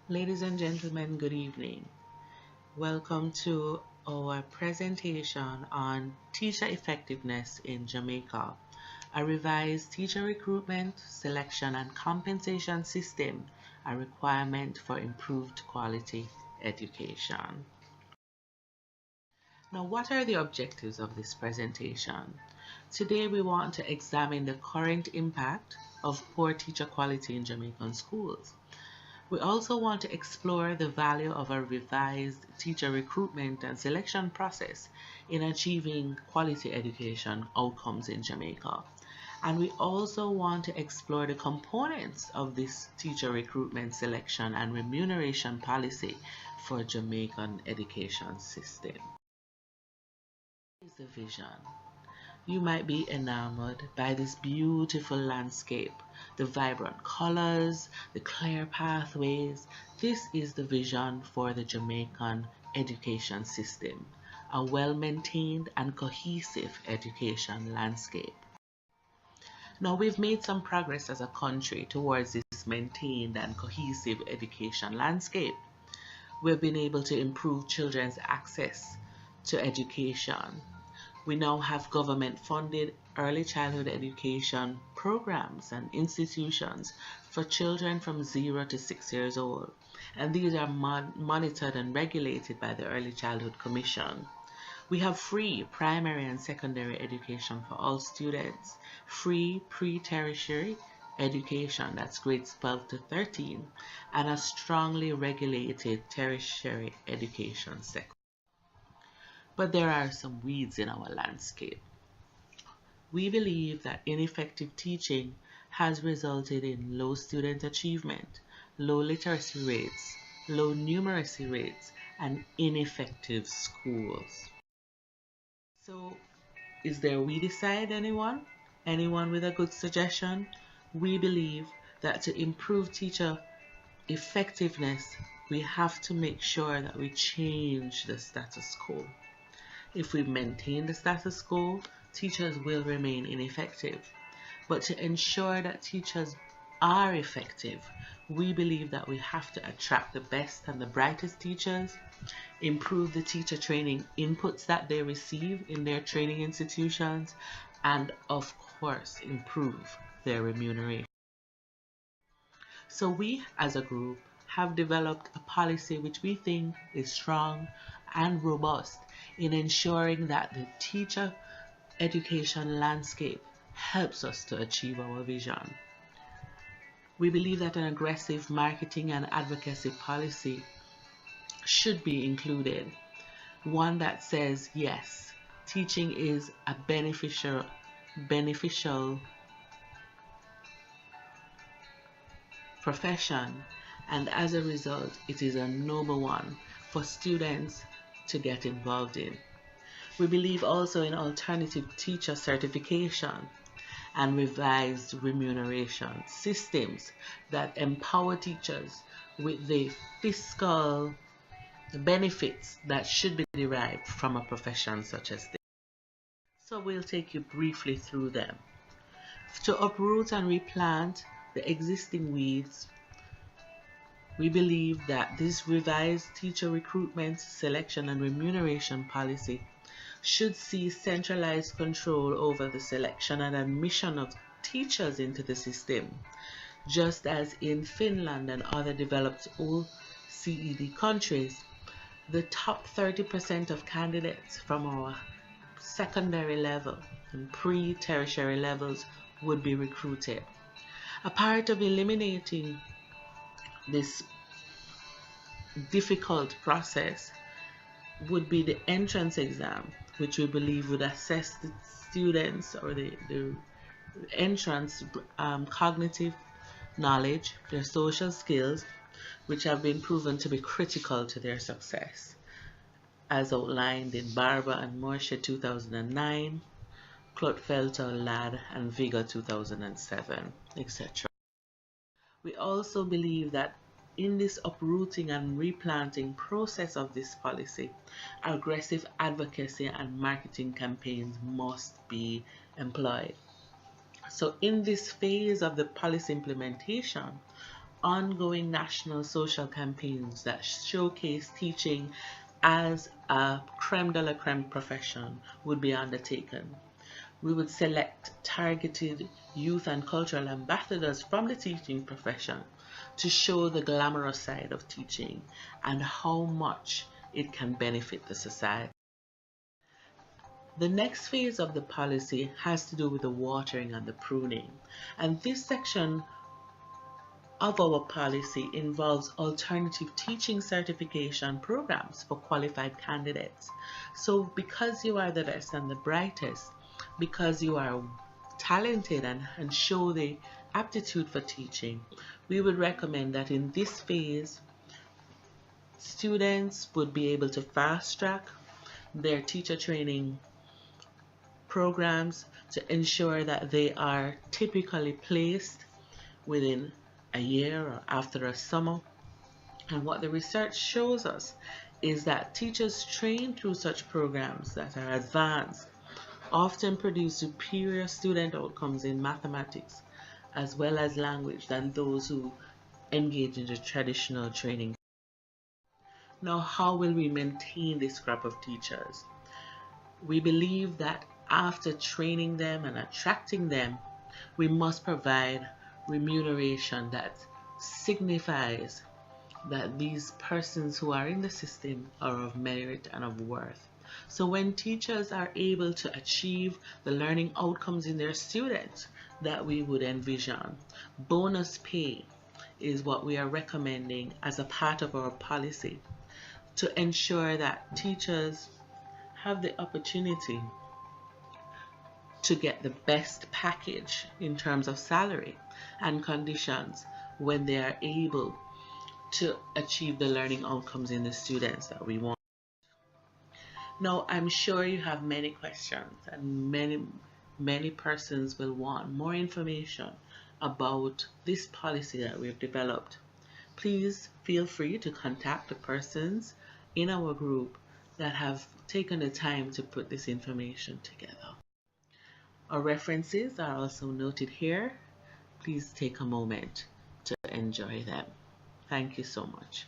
Ladies and gentlemen, good evening. Welcome to our presentation on teacher effectiveness in Jamaica, a revised teacher recruitment, selection and compensation system, a requirement for improved quality education. Now, what are the objectives of this presentation? Today we want to examine the current impact of poor teacher quality in Jamaican schools. We also want to explore the value of a revised teacher recruitment and selection process in achieving quality education outcomes in Jamaica. And we also want to explore the components of this teacher recruitment, selection, and remuneration policy for Jamaican education system. What is the vision? You might be enamored by this beautiful landscape, the vibrant colors, the clear pathways. This is the vision for the Jamaican education system, a well-maintained and cohesive education landscape. Now, we've made some progress as a country towards this maintained and cohesive education landscape. We've been able to improve children's access to education. We now have government-funded early childhood education programs and institutions for children from 0 to 6 years old, and these are monitored and regulated by the Early Childhood Commission. We have free primary and secondary education for all students, free pre-tertiary education, that's grades 12 to 13, and a strongly regulated tertiary education sector. But there are some weeds in our landscape. We believe that ineffective teaching has resulted in low student achievement, low literacy rates, low numeracy rates, and ineffective schools. So, is there a weedy side, anyone? Anyone with a good suggestion? We believe that to improve teacher effectiveness, we have to make sure that we change the status quo. If we maintain the status quo, teachers will remain ineffective. But to ensure that teachers are effective, we believe that we have to attract the best and the brightest teachers, improve the teacher training inputs that they receive in their training institutions, and of course, improve their remuneration. So we as a group have developed a policy which we think is strong and robust in ensuring that the teacher education landscape helps us to achieve our vision. We believe that an aggressive marketing and advocacy policy should be included. One that says, yes, teaching is a beneficial profession, and as a result, it is a noble one for students to get involved in. We believe also in alternative teacher certification and revised remuneration systems that empower teachers with the fiscal benefits that should be derived from a profession such as this. So we'll take you briefly through them. To uproot and replant the existing weeds, we believe that this revised teacher recruitment, selection, and remuneration policy should see centralized control over the selection and admission of teachers into the system, just as in Finland and other developed OECD countries. The top 30% of candidates from our secondary level and pre-tertiary levels would be recruited. A part of eliminating this difficult process would be the entrance exam, which we believe would assess the students or the entrance cognitive knowledge, their social skills, which have been proven to be critical to their success, as outlined in Barber and Morshe 2009, Klotfelter, Ladd, and Vigor 2007, etc. We also believe that in this uprooting and replanting process of this policy, aggressive advocacy and marketing campaigns must be employed. So in this phase of the policy implementation, ongoing national social campaigns that showcase teaching as a creme de la creme profession would be undertaken. We would select targeted youth and cultural ambassadors from the teaching profession to show the glamorous side of teaching and how much it can benefit the society. The next phase of the policy has to do with the watering and the pruning. And this section of our policy involves alternative teaching certification programs for qualified candidates. So because you are the best and the brightest, because you are talented and show the aptitude for teaching, we would recommend that in this phase, students would be able to fast track their teacher training programs to ensure that they are typically placed within a year or after a summer. And what the research shows us is that teachers trained through such programs that are advanced often produce superior student outcomes in mathematics as well as language than those who engage in the traditional training. Now, how will we maintain this crop of teachers? We believe that after training them and attracting them, we must provide remuneration that signifies that these persons who are in the system are of merit and of worth. So when teachers are able to achieve the learning outcomes in their students that we would envision, bonus pay is what we are recommending as a part of our policy to ensure that teachers have the opportunity to get the best package in terms of salary and conditions when they are able to achieve the learning outcomes in the students that we want. Now, I'm sure you have many questions and many persons will want more information about this policy that we've developed. Please feel free to contact the persons in our group that have taken the time to put this information together. Our references are also noted here. Please take a moment to enjoy them. Thank you so much.